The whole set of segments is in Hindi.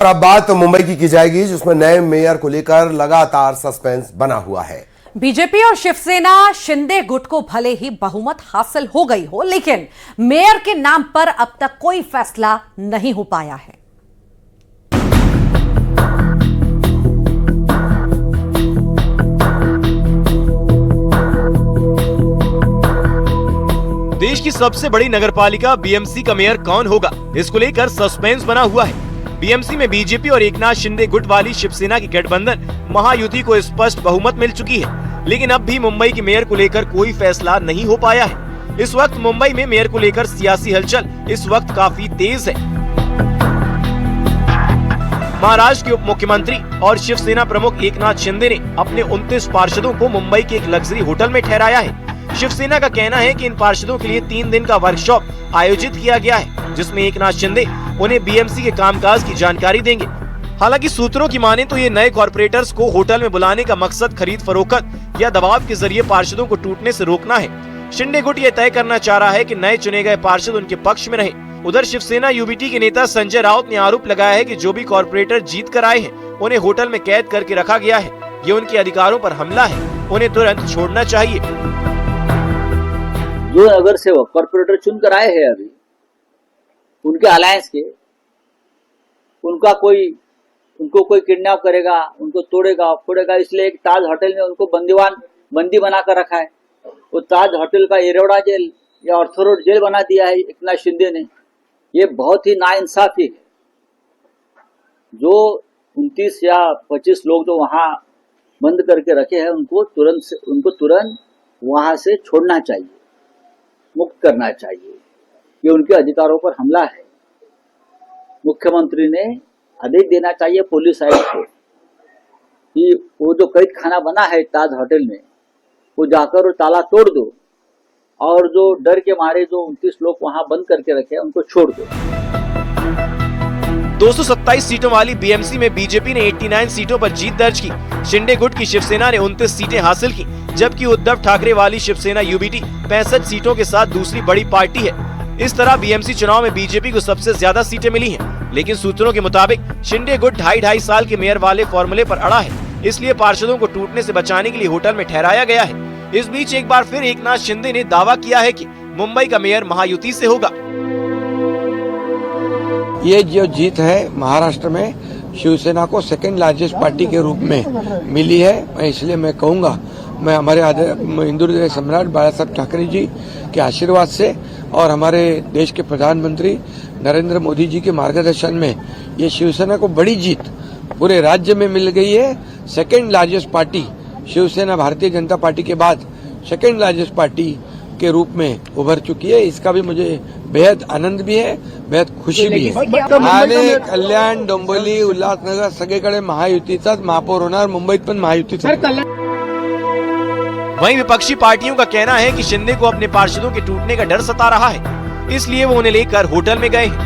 और अब बात मुंबई की जाएगी, जिसमें नए मेयर को लेकर लगातार सस्पेंस बना हुआ है। बीजेपी और शिवसेना शिंदे गुट को भले ही बहुमत हासिल हो गई हो, लेकिन मेयर के नाम पर अब तक कोई फैसला नहीं हो पाया है। देश की सबसे बड़ी नगरपालिका बीएमसी का मेयर कौन होगा, इसको लेकर सस्पेंस बना हुआ है। बीएमसी में बीजेपी और एकनाथ शिंदे गुट वाली शिवसेना की गठबंधन महायुति को स्पष्ट बहुमत मिल चुकी है, लेकिन अब भी मुंबई के मेयर को लेकर कोई फैसला नहीं हो पाया है। इस वक्त मुंबई में मेयर को लेकर सियासी हलचल इस वक्त काफी तेज है। महाराष्ट्र के उप मुख्यमंत्री और शिवसेना प्रमुख एकनाथ शिंदे ने अपने 29 पार्षदों को मुंबई के एक लग्जरी होटल में ठहराया है। शिवसेना का कहना है कि इन पार्षदों के लिए 3 दिन का वर्कशॉप आयोजित किया गया है, जिसमें एकनाथ शिंदे उन्हें बीएमसी के कामकाज की जानकारी देंगे। हालांकि सूत्रों की माने तो ये नए कॉर्पोरेटर्स को होटल में बुलाने का मकसद खरीद फरोख्त या दबाव के जरिए पार्षदों को टूटने से रोकना है। शिंदे गुट ये तय करना चाह रहा है कि नए चुने गए पार्षद उनके पक्ष में रहे। उधर शिवसेना यूबीटी के नेता संजय राउत ने आरोप लगाया है कि जो भी कॉर्पोरेटर जीत कर आए हैं, उन्हें होटल में कैद करके रखा गया है। ये उनके अधिकारों पर हमला है, उन्हें तुरंत छोड़ना चाहिए। जो नगर सेवक कॉर्पोरेटर चुनकर आए हैं अभी उनके अलायंस के, उनको कोई किडनैप करेगा, उनको तोड़ेगा फोड़ेगा, इसलिए एक ताज होटल में उनको बंदी बनाकर रखा है। वो ताज होटल का एरोड़ा जेल या ऑर्थोरोड जेल बना दिया है एकनाथ शिंदे ने। ये बहुत ही नाइंसाफी है। जो 29 या 25 लोग जो वहां बंद करके रखे हैं, उनको तुरंत वहां से छोड़ना चाहिए, मुक्त करना चाहिए। ये उनके अधिकारों पर हमला है। मुख्यमंत्री ने आदेश देना चाहिए पुलिस आयुक्त को कि वो जो कैद खाना बना है ताज होटल में, वो जाकर वो ताला तोड़ दो और जो डर के मारे जो 29 लोग वहां बंद करके रखे हैं उनको छोड़ दो। 227 सीटों वाली बीएमसी में बीजेपी ने 89 सीटों पर जीत दर्ज की। शिंदे गुट की शिवसेना ने 29 सीटें हासिल की, जबकि उद्धव ठाकरे वाली शिवसेना यूबीटी 65 सीटों के साथ दूसरी बड़ी पार्टी है। इस तरह बीएमसी चुनाव में बीजेपी को सबसे ज्यादा सीटें मिली हैं, लेकिन सूत्रों के मुताबिक शिंदे गुट 2.5 साल के मेयर वाले फॉर्मूले पर अड़ा है, इसलिए पार्षदों को टूटने से बचाने के लिए होटल में ठहराया गया है। इस बीच एक बार फिर एकनाथ शिंदे ने दावा किया है कि मुंबई का मेयर महायुति से होगा। ये जो जीत है महाराष्ट्र में शिवसेना को सेकंड लार्जेस्ट पार्टी के रूप में मिली है, इसलिए मैं कहूंगा, मैं हमारे हिंदू हृदय सम्राट बाला साहब ठाकरे जी के आशीर्वाद से और हमारे देश के प्रधानमंत्री नरेंद्र मोदी जी के मार्गदर्शन में ये शिवसेना को बड़ी जीत पूरे राज्य में मिल गई है। Second largest party Shiv Sena Bharatiya Janata party के बाद सेकंड लार्जेस्ट पार्टी के रूप में उभर चुकी है। इसका भी मुझे बेहद आनंद भी है, बेहद खुशी भी है। आणि कल्याण, डोंबिवली, उल्हासनगर सगळीकडे महायुतीचाच महापौर होणार, मुंबईत पण महायुतीचा। वहीं विपक्षी पार्टियों का कहना है कि शिंदे को अपने पार्षदों के टूटने का डर सता रहा है, इसलिए वो उन्हें लेकर होटल में गए हैं।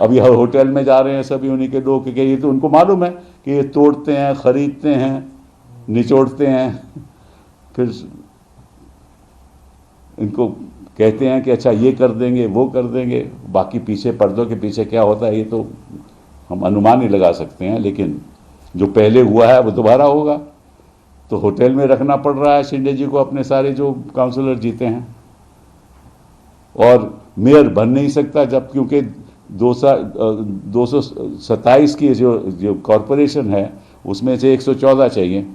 अभी होटल में जा रहे हैं सभी उन्हीं के लोग, क्योंकि ये तो उनको मालूम है कि ये तोड़ते हैं, खरीदते हैं, निचोड़ते हैं, फिर इनको कहते हैं कि अच्छा ये कर देंगे, वो कर देंगे। बाकी पीछे पर्दों के पीछे क्या होता है ये तो हम अनुमान ही लगा सकते हैं, लेकिन जो पहले हुआ है वो दोबारा होगा। तो होटल में रखना पड़ रहा है शिंदे जी को अपने सारे जो काउंसलर जीते हैं, और मेयर बन नहीं सकता जब, क्योंकि 227 की जो कॉरपोरेशन है उसमें से 114 चाहिए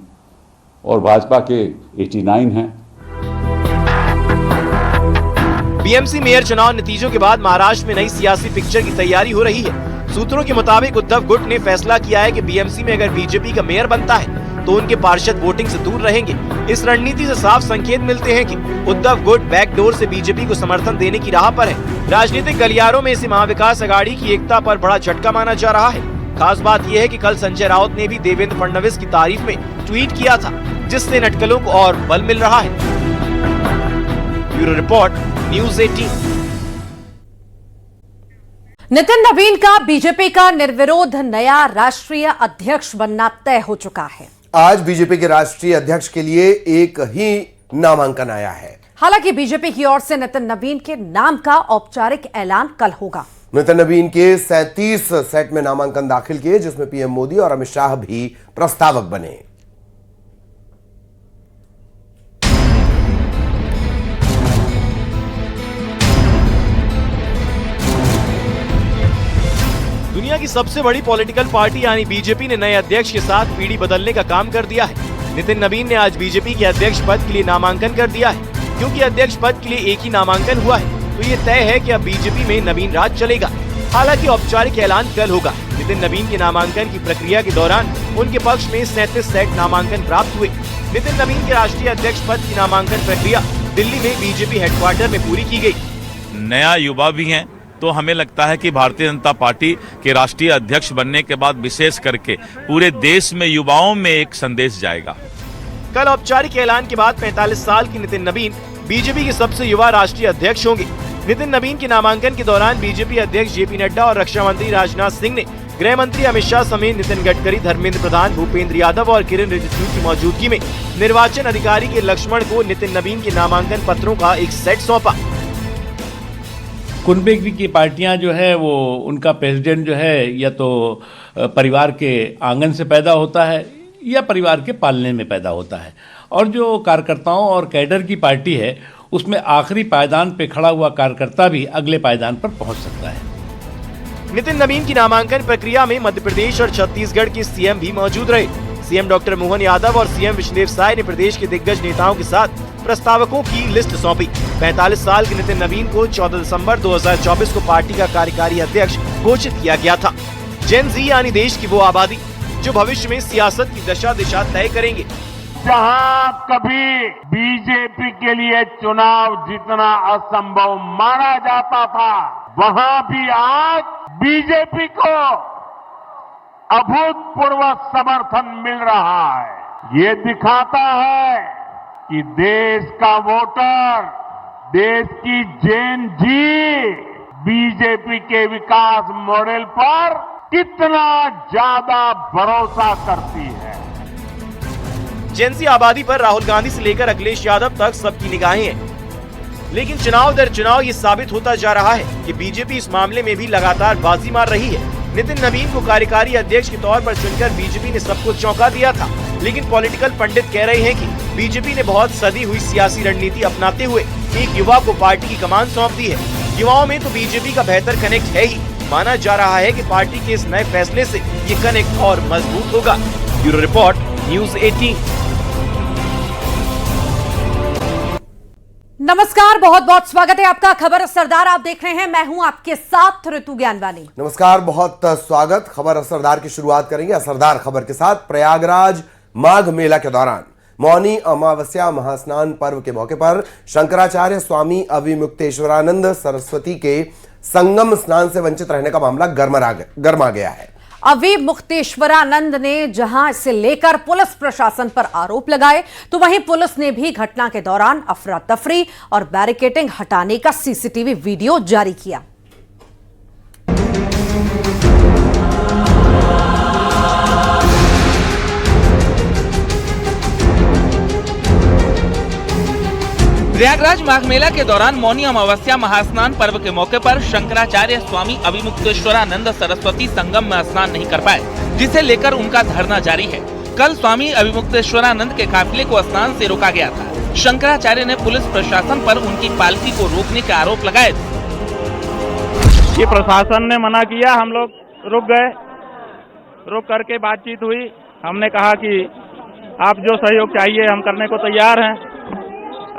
और भाजपा के 89 हैं। बीएमसी मेयर चुनाव नतीजों के बाद महाराष्ट्र में नई सियासी पिक्चर की तैयारी हो रही है। सूत्रों के मुताबिक उद्धव गुट ने फैसला किया है कि बीएमसी में अगर बीजेपी का मेयर बनता है तो उनके पार्षद वोटिंग से दूर रहेंगे। इस रणनीति से साफ संकेत मिलते हैं कि उद्धव गुट बैकडोर से बीजेपी को समर्थन देने की राह पर है। राजनीतिक गलियारों में इसे महाविकास अघाड़ी की एकता पर बड़ा झटका माना जा रहा है। खास बात यह है कि कल संजय राउत ने भी देवेंद्र फडणवीस की तारीफ में ट्वीट किया था, जिससे नटकलों को और बल मिल रहा है। Bureau report, news 18। नितिन नवीन का बीजेपी का निर्विरोध नया राष्ट्रीय अध्यक्ष बनना तय हो चुका है। आज बीजेपी के राष्ट्रीय अध्यक्ष के लिए एक ही नामांकन आया है। हालांकि बीजेपी की ओर से नितिन नवीन के नाम का औपचारिक ऐलान कल होगा। नितिन नवीन के 37 सेट में नामांकन दाखिल किए, जिसमें पीएम मोदी और अमित शाह भी प्रस्तावक बने। दुनिया की सबसे बड़ी पॉलिटिकल पार्टी यानी बीजेपी ने नए अध्यक्ष के साथ पीढ़ी बदलने का काम कर दिया है। नितिन नवीन ने आज बीजेपी के अध्यक्ष पद के लिए नामांकन कर दिया है। क्योंकि अध्यक्ष पद के लिए एक ही नामांकन हुआ है, तो ये तय है कि अब बीजेपी में नवीन राज चलेगा। हालांकि औपचारिक ऐलान कल होगा। नितिन नवीन के नामांकन की प्रक्रिया के दौरान उनके पक्ष में 37 सेट नामांकन प्राप्त हुए। नितिन नवीन के राष्ट्रीय अध्यक्ष पद की नामांकन प्रक्रिया दिल्ली में बीजेपी हेडक्वार्टर में पूरी की गयी। नया युवा भी है, तो हमें लगता है कि भारतीय जनता पार्टी के राष्ट्रीय अध्यक्ष बनने के बाद विशेष करके पूरे देश में युवाओं में एक संदेश जाएगा। कल औपचारिक ऐलान के बाद 45 साल के नितिन नवीन बीजेपी के सबसे युवा राष्ट्रीय अध्यक्ष होंगे। नितिन नवीन के नामांकन के दौरान बीजेपी अध्यक्ष जेपी नड्डा और रक्षा मंत्री राजनाथ सिंह ने गृह मंत्री अमित शाह समेत नितिन गडकरी, धर्मेंद्र प्रधान, भूपेंद्र यादव और किरेन रिजिजू की मौजूदगी में निर्वाचन अधिकारी के लक्ष्मण को नितिन नवीन के नामांकन पत्रों का एक सेट सौंपा। कुनबे की पार्टियां जो है वो उनका प्रेसिडेंट जो है या तो परिवार के आंगन से पैदा होता है या परिवार के पालने में पैदा होता है, और जो कार्यकर्ताओं और कैडर की पार्टी है उसमें आखिरी पायदान पे खड़ा हुआ कार्यकर्ता भी अगले पायदान पर पहुंच सकता है। नितिन नवीन की नामांकन प्रक्रिया में मध्य प्रदेश और छत्तीसगढ़ के सीएम भी मौजूद रहे। सीएम डॉक्टर मोहन यादव और सीएम विष्णुदेव साय ने प्रदेश के दिग्गज नेताओं के साथ प्रस्तावकों की लिस्ट सौंपी। 45 साल के नितिन नवीन को 14 दिसंबर 2024 को पार्टी का कार्यकारी अध्यक्ष घोषित किया गया था। जेन जी यानी देश की वो आबादी जो भविष्य में सियासत की दशा दिशा तय करेंगे। जहां कभी बीजेपी के लिए चुनाव जीतना असंभव माना जाता था, वहां भी आज बीजेपी को अभूतपूर्व समर्थन मिल रहा है। ये दिखाता है कि देश का वोटर, देश की जेन जी बीजेपी के विकास मॉडल पर कितना ज्यादा भरोसा करती है। जेन आबादी पर राहुल गांधी से लेकर अखिलेश यादव तक सबकी निगाहें हैं। लेकिन चुनाव दर चुनाव ये साबित होता जा रहा है कि बीजेपी इस मामले में भी लगातार बाजी मार रही है। नितिन नवीन को कार्यकारी अध्यक्ष के तौर पर चुनकर बीजेपी ने सबको चौंका दिया था, लेकिन पॉलिटिकल पंडित कह रहे हैं कि बीजेपी ने बहुत सदी हुई सियासी रणनीति अपनाते हुए एक युवा को पार्टी की कमान सौंप दी है। युवाओं में तो बीजेपी का बेहतर कनेक्ट है ही। माना जा रहा है कि पार्टी के इस नए फैसले से ये कनेक्ट और मजबूत होगा। Bureau report, news 18। नमस्कार, बहुत बहुत स्वागत है आपका। खबर असरदार आप देख रहे हैं, मैं हूं आपके साथ ऋतु ज्ञानवानी। नमस्कार, बहुत स्वागत। खबर असरदार की शुरुआत करेंगे असरदार खबर के साथ। प्रयागराज माघ मेला के दौरान मौनी अमावस्या महास्नान पर्व के मौके पर शंकराचार्य स्वामी अविमुक्तेश्वरानंद सरस्वती के संगम स्नान से वंचित रहने का मामला गर्मा गया है। अविमुक्तेश्वरानंद ने जहां इसे लेकर पुलिस प्रशासन पर आरोप लगाए, तो वहीं पुलिस ने भी घटना के दौरान अफरा तफरी और बैरिकेडिंग हटाने का सीसीटीवी वीडियो जारी किया। प्रयागराज माघ मेला के दौरान मौनी अमावस्या महास्नान पर्व के मौके पर शंकराचार्य स्वामी अविमुक्तेश्वरानंद सरस्वती संगम में स्नान नहीं कर पाए, जिसे लेकर उनका धरना जारी है। कल स्वामी अविमुक्तेश्वरानंद के काफिले को स्नान से रोका गया था। शंकराचार्य ने पुलिस प्रशासन पर उनकी पालकी को रोकने के आरोप लगाए थे। ये प्रशासन ने मना किया, हम लोग रुक गए। रुक करके बातचीत हुई। हमने कहा कि आप जो सहयोग चाहिए हम करने को तैयार हैं।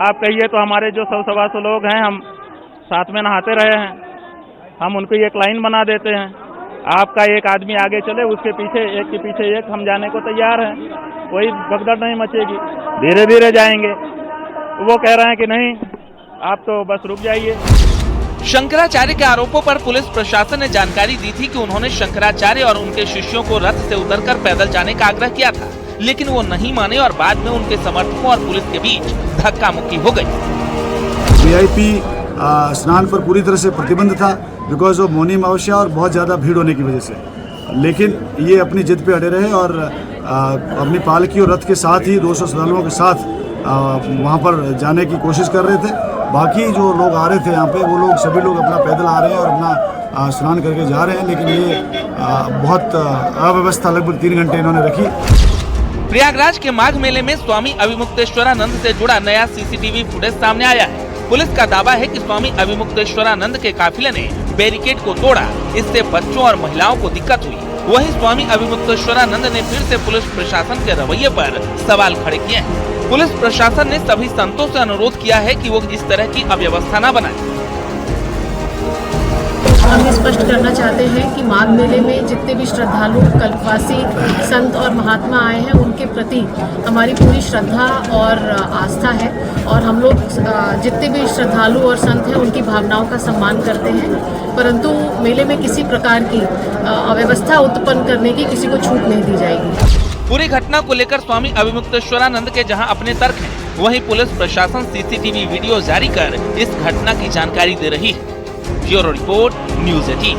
आप कहिए तो हमारे जो 100-125 लोग हैं हम साथ में नहाते रहे हैं, हम उनको एक लाइन बना देते हैं। आपका एक आदमी आगे चले, उसके पीछे एक के पीछे एक हम जाने को तैयार हैं, कोई भगदड़ नहीं मचेगी, धीरे धीरे जाएंगे। वो कह रहे हैं कि नहीं, आप तो बस रुक जाइए। शंकराचार्य के आरोपों पर पुलिस प्रशासन ने जानकारी दी थी कि उन्होंने शंकराचार्य और उनके शिष्यों को रथ से उतरकर पैदल जाने का आग्रह किया था, लेकिन वो नहीं माने और बाद में उनके समर्थकों और पुलिस के बीच धक्का मुक्की हो गई। वीआईपी स्नान पर पूरी तरह से प्रतिबंध था बिकॉज ऑफ मौनी अमावस्या और बहुत ज़्यादा भीड़ होने की वजह से, लेकिन ये अपनी जिद पे अड़े रहे और अपनी पालकी और रथ के साथ ही 200 श्रद्धालुओं के साथ वहाँ पर जाने की कोशिश कर रहे थे। बाकी जो लोग आ रहे थे यहाँ पे, वो लोग सभी लोग अपना पैदल आ रहे हैं और अपना स्नान करके जा रहे हैं, लेकिन ये बहुत अव्यवस्था लगभग 3 घंटे इन्होंने रखी। प्रयागराज के माघ मेले में स्वामी अविमुक्तेश्वरानंद से जुड़ा नया सीसीटीवी फुटेज सामने आया है। पुलिस का दावा है कि स्वामी अविमुक्तेश्वरानंद के काफिले ने बैरिकेड को तोड़ा, इससे बच्चों और महिलाओं को दिक्कत हुई। वहीं स्वामी अविमुक्तेश्वरानंद ने फिर से पुलिस प्रशासन के रवैये पर सवाल खड़े किए हैं। पुलिस प्रशासन ने सभी संतों से अनुरोध किया है कि वो इस तरह की अव्यवस्था न बनाए। हम ये स्पष्ट करना चाहते हैं कि माघ मेले में जितने भी श्रद्धालु, कल्पवासी, संत और महात्मा आए हैं, उनके प्रति हमारी पूरी श्रद्धा और आस्था है और हम लोग जितने भी श्रद्धालु और संत हैं उनकी भावनाओं का सम्मान करते हैं, परंतु मेले में किसी प्रकार की अव्यवस्था उत्पन्न करने की किसी को छूट नहीं दी जाएगी। पूरी घटना को लेकर स्वामी अविमुक्तेश्वरानंद के जहां अपने तर्क हैं, वहीं पुलिस प्रशासन सीसीटीवी वीडियो जारी कर इस घटना की जानकारी दे रही है। Bureau report, news 18।